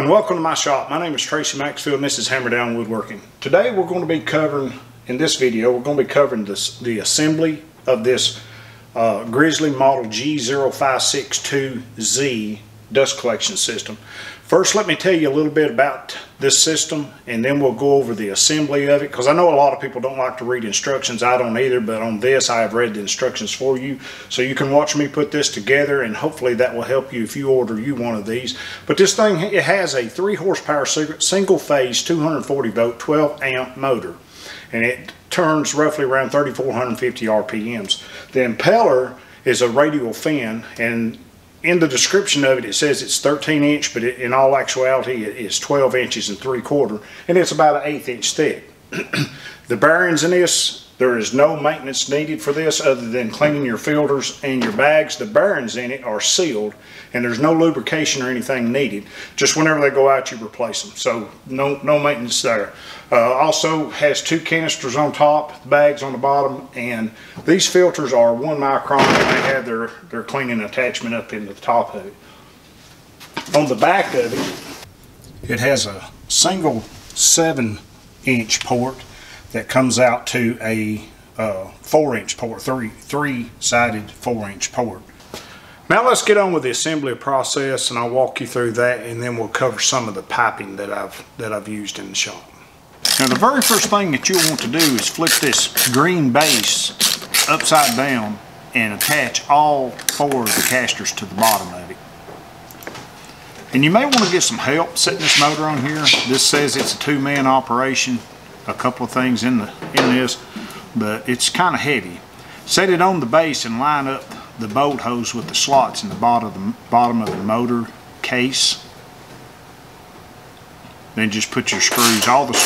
and welcome to my shop. My name is Tracy Maxfield and this is Hammer Down Woodworking. Today we're going to be covering, in this video, we're going to be covering the assembly of this Grizzly model G0562Z dust collection system. First, let me tell you a little bit about this system, and then we'll go over the assembly of it, because I know a lot of people don't like to read instructions. I don't either, but on this I have read the instructions for you, so you can watch me put this together, and hopefully that will help you if you order one of these. But this thing, it has a 3 horsepower single phase 240 volt 12 amp motor, and it turns roughly around 3,450 RPMs. The impeller is a radial fin, and in the description of it, it says it's 13 inch, but in all actuality, it is 12 inches and 3/4, and it's about an 1/8 inch thick. The bearings in this, there is no maintenance needed for this other than cleaning your filters and your bags. The bearings in it are sealed, and there's no lubrication or anything needed. Just whenever they go out, you replace them. So no maintenance there. Also has 2 canisters on top, bags on the bottom, and these filters are 1 micron, and they have their cleaning attachment up in the top of it. On the back of it, it has a single 7-inch port that comes out to a 4-inch port, three-sided 4-inch port. Now let's get on with the assembly process, and I'll walk you through that, and then we'll cover some of the piping that I've used in the shop. Now the very first thing that you'll want to do is flip this green base upside down and attach all 4 of the casters to the bottom of it. And you may want to get some help setting this motor on here. This says it's a 2-man operation. A couple of things in this, but it's kind of heavy. Set it on the base and line up the bolt hose with the slots in the bottom of the motor case. Then just put your screws. All the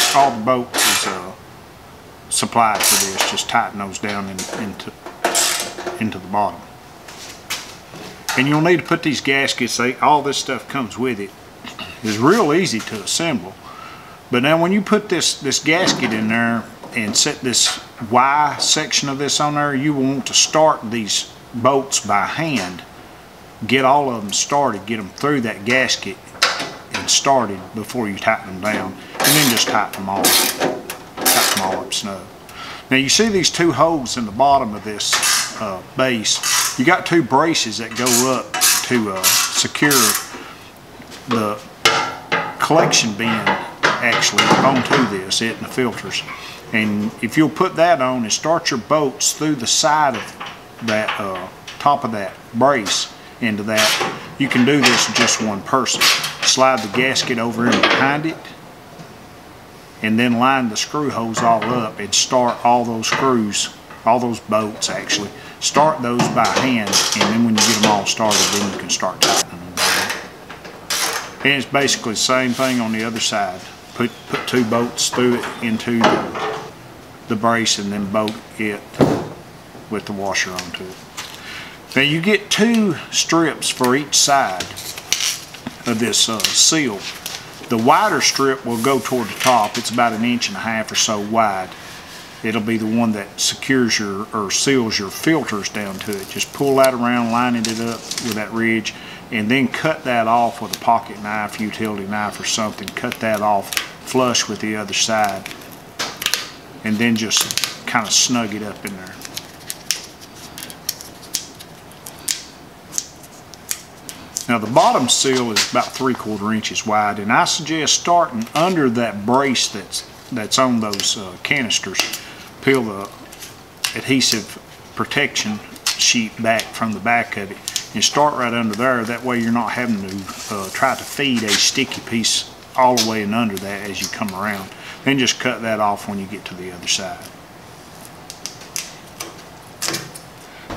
bolts is supplied for this. Just tighten those down into the bottom. And you'll need to put these gaskets. All this stuff comes with it. It's real easy to assemble. But now when you put this gasket in there and set this Y section of this on there, you will want to start these bolts by hand. Get all of them started, get them through that gasket and started before you tighten them down. And then just tighten them all up snug. Now you see these 2 holes in the bottom of this base. You got 2 braces that go up to secure the collection bin actually onto this, it and the filters. And if you'll put that on and start your bolts through the side of that top of that brace into that, you can do this just one person. Slide the gasket over in behind it, and then line the screw holes all up and start all those screws, all those bolts actually, start those by hand, and then when you get them all started, then you can start tightening them down. And it's basically the same thing on the other side. Put 2 bolts through it into the brace, and then bolt it with the washer onto it. Now you get 2 strips for each side of this seal. The wider strip will go toward the top. It's about 1.5 inches or so wide. It'll be the one that secures or seals your filters down to it. Just pull that around, lining it up with that ridge, and then cut that off with a pocket knife, utility knife or something. Cut that off flush with the other side, and then just kind of snug it up in there. Now the bottom seal is about 3/4 inches wide, and I suggest starting under that brace that's on those canisters. Peel the adhesive protection sheet back from the back of it and start right under there. That way you're not having to try to feed a sticky piece all the way and under that as you come around. Then just cut that off when you get to the other side.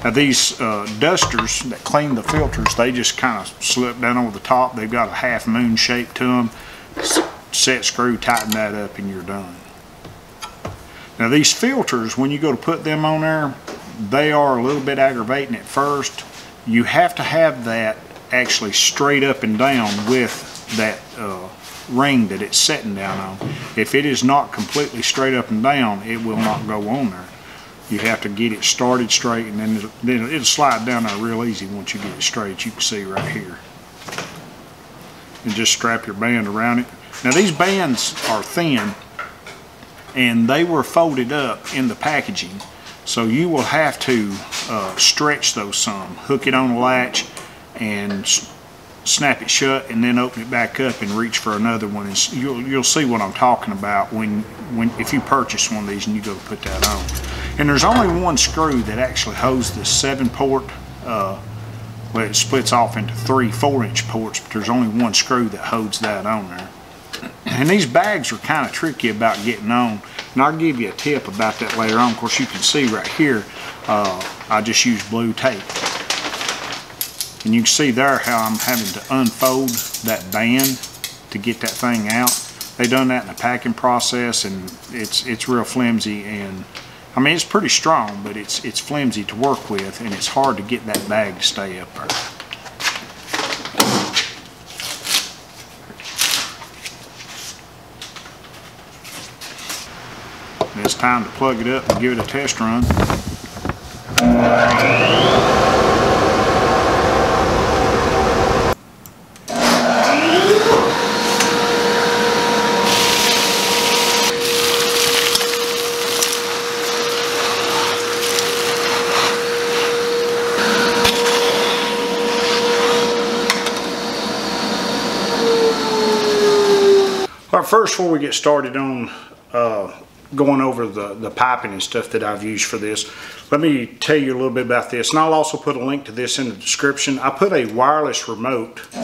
Now these dusters that clean the filters, they just kind of slip down over the top. They've got a half moon shape to them. Set screw, tighten that up, and you're done. Now these filters, when you go to put them on there, they are a little bit aggravating at first. You have to have that actually straight up and down with that ring that it's setting down on. If it is not completely straight up and down, it will not go on there. You have to get it started straight, and then it'll slide down there real easy once you get it straight. You can see right here. and just strap your band around it. Now these bands are thin and they were folded up in the packaging, so you will have to stretch those some. Hook it on a latch and snap it shut, and then open it back up and reach for another one. And you'll see what I'm talking about if you purchase one of these and you go put that on. And there's only one screw that actually holds this 7-port. Well, it splits off into 3 4-inch ports, but there's only one screw that holds that on there. And these bags are kind of tricky about getting on, and I'll give you a tip about that later on. Of course, you can see right here, I just use blue tape. And you can see there how I'm having to unfold that band to get that thing out. They done that in the packing process, and it's real flimsy, and I mean it's pretty strong, but it's flimsy to work with, and it's hard to get that bag to stay up there. And it's time to plug it up and give it a test run. Alright, first, before we get started on going over the piping and stuff that I've used for this, let me tell you a little bit about this, and I'll also put a link to this in the description. I put a wireless remote to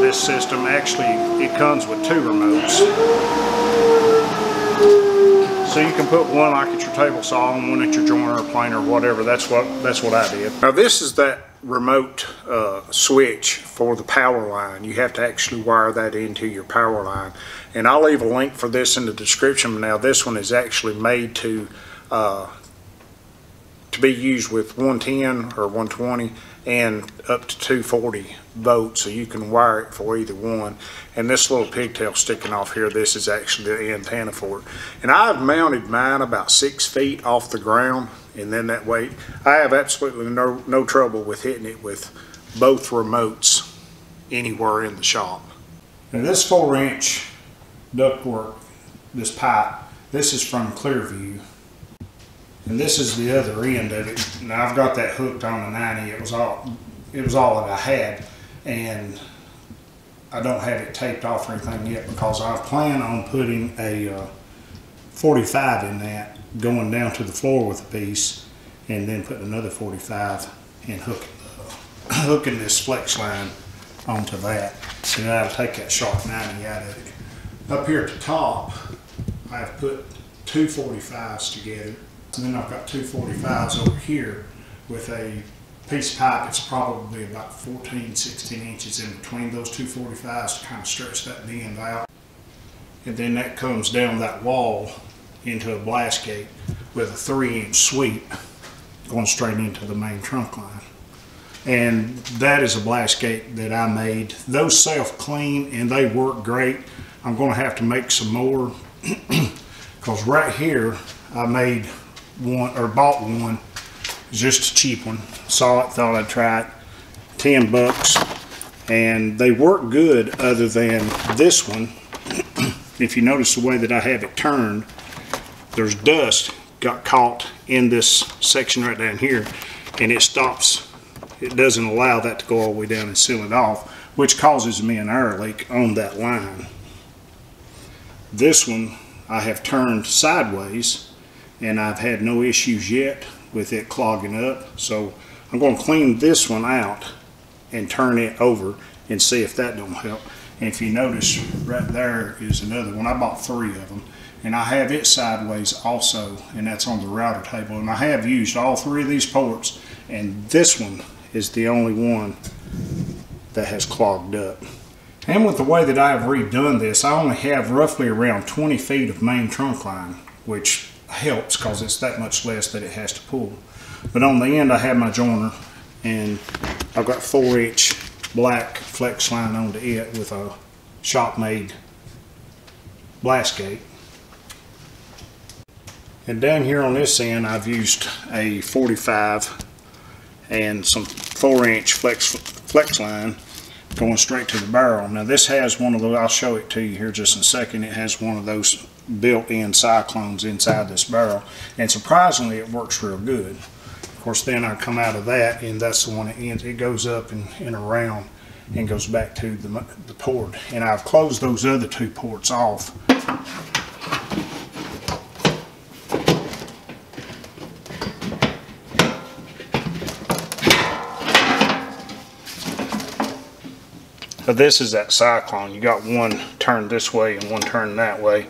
this system. Actually, it comes with 2 remotes. So you can put one like at your table saw and one at your joiner or planer or whatever. That's what I did. Now this is that remote switch for the power line. You have to actually wire that into your power line, and I'll leave a link for this in the description. Now this one is actually made to be used with 110 or 120 and up to 240 volts, so you can wire it for either one. And this little pigtail sticking off here, this is actually the antenna for it. And I've mounted mine about 6 feet off the ground, and then that way I have absolutely no trouble with hitting it with both remotes anywhere in the shop. Now this 4-inch ductwork, this pipe, this is from Clearview, and this is the other end of it. Now I've got that hooked on a 90. It was all that I had, and I don't have it taped off or anything yet because I plan on putting a 45 in that, going down to the floor with a piece, and then putting another 45 and hooking this flex line onto that, and that'll take that sharp 90 out of it. Up here at the top, I've put 2 45s together, and then I've got 2 45s over here with a piece of pipe. It's probably about 14-16 inches in between those 2 45s to kind of stretch that bend out. And then that comes down that wall into a blast gate with a 3-inch sweep going straight into the main trunk line. And that is a blast gate that I made. Those self-clean and they work great. I'm going to have to make some more because right here I made one, or bought one, just a cheap one. Saw it, thought I'd try it. $10, and they work good other than this one. If you notice the way that I have it turned, there's dust got caught in this section right down here, and it stops. It doesn't allow that to go all the way down and seal it off, which causes me an air leak on that line. This one I have turned sideways, and I've had no issues yet with it clogging up. So I'm going to clean this one out and turn it over and see if that don't help. And if you notice, right there is another one. I bought 3 of them, and I have it sideways also, and that's on the router table. And I have used all 3 of these ports, and this one is the only one that has clogged up. And with the way that I have redone this, I only have roughly around 20 feet of main trunk line, which helps because it's that much less that it has to pull. But on the end I have my joiner, and I've got 4-inch black flex line onto it with a shop made blast gate. And down here on this end I've used a 45 and some 4-inch flex line going straight to the barrel. Now this has one of those, I'll show it to you here just in a second. It has one of those built-in cyclones inside this barrel, and surprisingly it works real good. Of course, then I come out of that, and that's the one that ends. It goes up and around and goes back to the port. And I've closed those other two ports off. So this is that cyclone. You got one turned this way and one turned that way,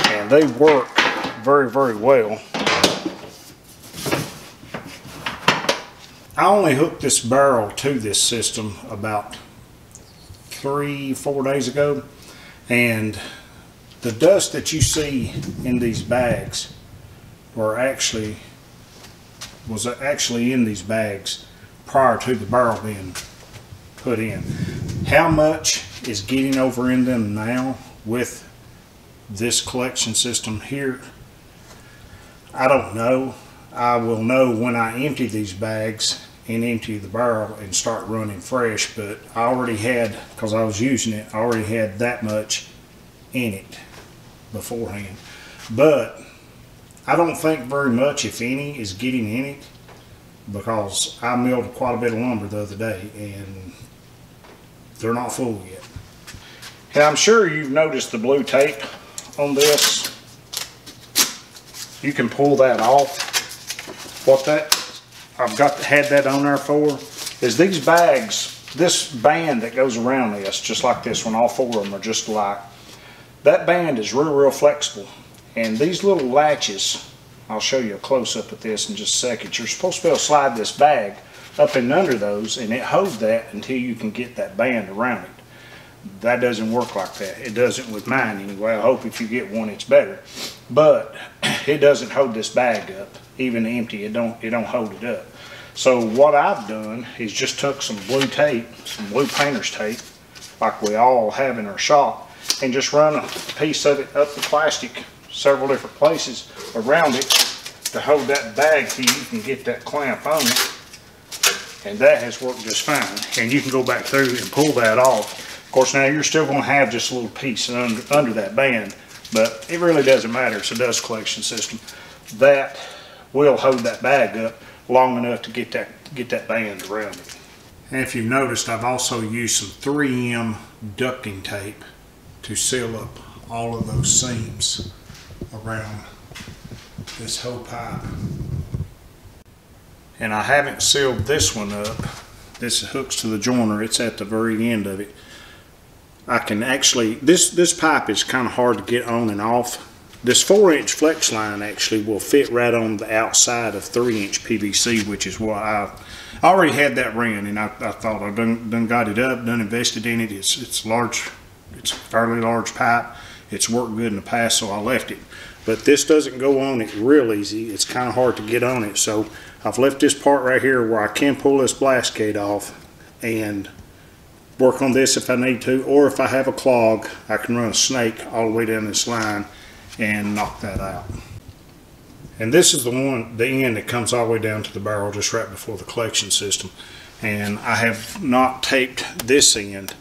and they work very, very well. I only hooked this barrel to this system about 3-4 days ago, and the dust that you see in these bags was actually in these bags prior to the barrel being put in. How much is getting over in them now with this collection system here, I don't know. I will know when I empty these bags and empty the barrel and start running fresh, but I already had, because I was using it, I already had that much in it beforehand. But I don't think very much, if any, is getting in it, because I milled quite a bit of lumber the other day and they're not full yet. And I'm sure you've noticed the blue tape on this. You can pull that off. What that I've had that on there for is these bags, this band that goes around this, just like this one, all four of them are just alike. That band is real flexible, and these little latches, I'll show you a close-up of this in just a second. You're supposed to be able to slide this bag up and under those, and it holds that until you can get that band around it. That doesn't work like that. It doesn't with mine anyway. I hope if you get one it's better. But it doesn't hold this bag up. Even empty, it don't hold it up. So what I've done is just took some blue tape, some blue painter's tape, like we all have in our shop, and just run a piece of it up the plastic several different places around it to hold that bag till you can get that clamp on it. And that has worked just fine. And you can go back through and pull that off. Of course, now you're still going to have just a little piece under that band, but it really doesn't matter. It's a dust collection system. That will hold that bag up long enough to get that band around it. And if you've noticed, I've also used some 3M ducting tape to seal up all of those seams around this whole pipe. And I haven't sealed this one up. This hooks to the joiner. It's at the very end of it. I can actually, this pipe is kind of hard to get on and off. This 4-inch flex line actually will fit right on the outside of 3-inch PVC, which is what I already had that ran, and I thought I done got it up, done invested in it. It's large, it's a fairly large pipe. It's worked good in the past, so I left it. But this doesn't go on it real easy. It's kind of hard to get on it, so I've left this part right here where I can pull this blast gate off and work on this if I need to, or if I have a clog, I can run a snake all the way down this line and knock that out. And this is the end that comes all the way down to the barrel just right before the collection system. And I have not taped this end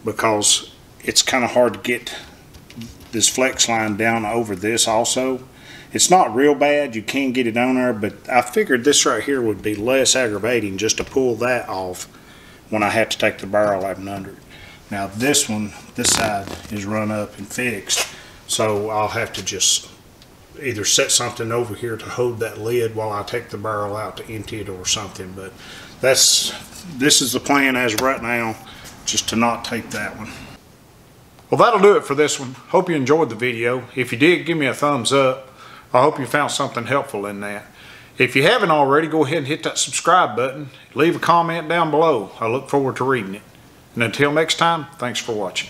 because it's kind of hard to get this flex line down over this also. It's not real bad, you can get it on there, but I figured this right here would be less aggravating just to pull that off when I have to take the barrel out and under it. Now this one, this side is run up and fixed, so I'll have to just either set something over here to hold that lid while I take the barrel out to empty it or something. But this is the plan as of right now, just to not tape that one. Well, that'll do it for this one. Hope you enjoyed the video. If you did, give me a thumbs up. I hope you found something helpful in that. If you haven't already, go ahead and hit that subscribe button. Leave a comment down below. I look forward to reading it. And until next time, thanks for watching.